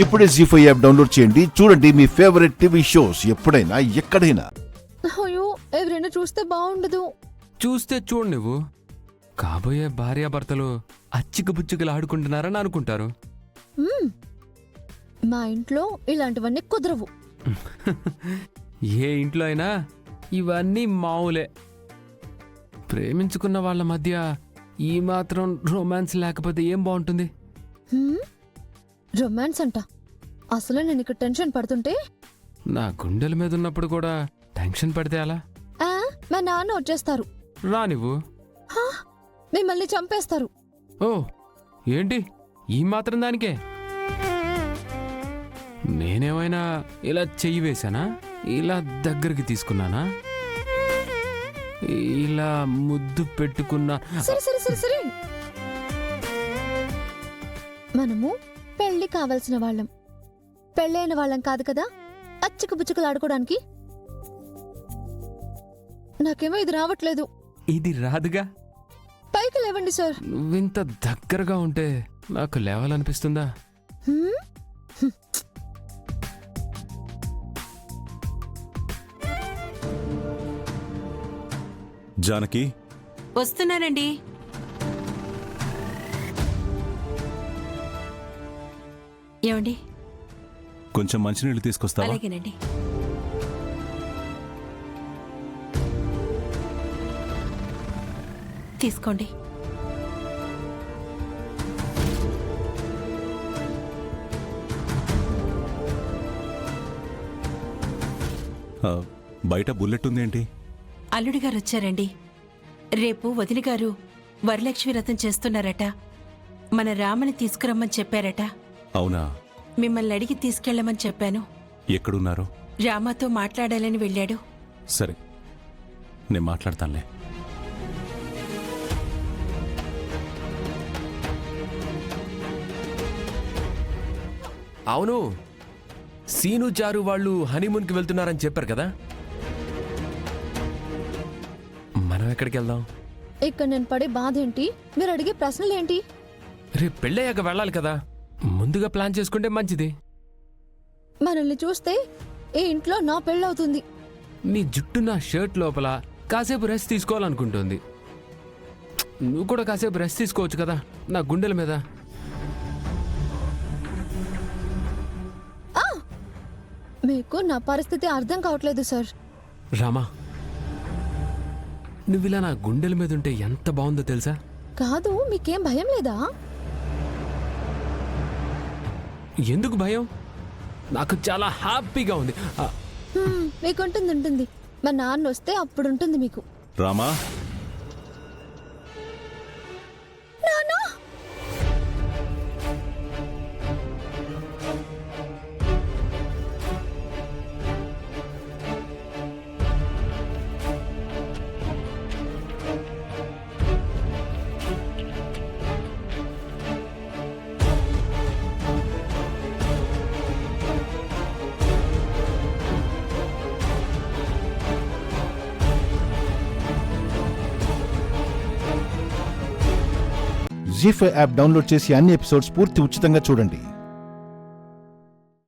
ఇప్పుడే జీ5 app download చేయండి. చూడండి మీ ఫేవరెట్ టీవీ షోస్ ఎప్పుడైనా ఎక్కడైనా. అయ్యో, ఎవరైనా చూస్తే బాగుండదు. చూస్తే చూడు నువ్వు. కాబోయే భార్యాభర్తలు అచ్చికబుచ్చికలు ఆడుకుంటున్నారని అనుకుంటారు. మా ఇంట్లో ఇలాంటివన్నీ కుదరవు. ఏ ఇంట్లో అయినా ఇవన్నీ మామూలే. ప్రేమించుకున్న వాళ్ళ మధ్య ఈ మాత్రం రొమాన్స్ లేకపోతే ఏం బాగుంటుంది? రొమాన్స్ అంట. అసలు నేను ఇక్కడ టెన్షన్ పడుతుంటే నా గుండెల మీద ఉన్నప్పుడు కూడా టెన్షన్ పడితే అలా? మా నాన్న వచ్చేస్తారు. రా నువ్వు. మిమ్మల్ని చంపేస్తారు. ఓ ఏంటి ఈ మాత్రం దానికే? నేనేమైనా ఇలా చెయ్యి వేశానా? ఇలా దగ్గరికి తీసుకున్నానా? ఇలా ముద్దు పెట్టుకున్నా? సరే సరే సరే సరే, మనము పెళ్లి కావాల్సిన వాళ్ళం, పెళ్ళైన వాళ్ళం కాదు కదా అచ్చుకు బుచ్చుకులు ఆడుకోవడానికి. నాకేమో ఇది రావట్లేదు. ఇది రాదుగా. పైకి లేవండి సార్. నువ్వింత దగ్గరగా ఉంటే నాకు లేవాలనిపిస్తుందా? జానకి, వస్తున్నానండి. ఏమండి, కొంచెం మంచినీళ్ళు తీసుకొస్తావా? అలాగేనండి. తీసుకోండి. బయట బుల్లెట్ ఉందేంటి? అల్లుడి గారు వచ్చారండి. రేపు వదిన గారు వరలక్ష్మి వ్రతం చేస్తున్నారట. మన రామని తీసుకురమ్మని చెప్పారట. అవునా? మిమ్మల్ని అడిగి తీసుకెళ్లమని చెప్పాను. ఎక్కడున్నారు? రామాతో మాట్లాడాలని వెళ్ళాడు. సరే, నేను మాట్లాడతానులే. అవును, సీను చారు వాళ్ళు హనీమూన్కి వెళ్తున్నారని చెప్పారు కదా. మనం ఎక్కడికి వెళ్దాం? ఇక్కడ నేను పడే బాధ ఏంటి, మీరు అడిగే ప్రశ్నలేంటి? రేపు పెళ్ళయ్యాక వెళ్ళాలి కదా, ముందుగా ప్లాన్ చేసుకుంటే మంచిది. మనల్ని చూస్తే ఈ ఇంట్లో నా పెళ్ళవుతుంది. నీ జుట్టు నా షర్ట్ లోపల కాసేపు రెస్ట్ తీసుకోవాలనుకుంటుంది. నువ్వు కూడా కాసేపు రెస్ట్ తీసుకోవచ్చు కదా నా గుండెల మీద. మీకు నా పరిస్థితి అర్థం కావట్లేదు సార్. రామా, నువ్విలా నా గుండెల మీద ఉంటే ఎంత బాగుందో తెలుసా? కాదు, మీకేం భయం లేదా? ఎందుకు భయం? నాకు చాలా హ్యాపీగా ఉంది. మీకుంటుంది ఉంటుంది. మా నాన్న వస్తే అప్పుడు ఉంటుంది మీకు. రామా, జీ5 యాప్ డౌన్లోడ్ చేసి అన్ని ఎపిసోడ్స్ పూర్తి ఉచితంగా చూడండి.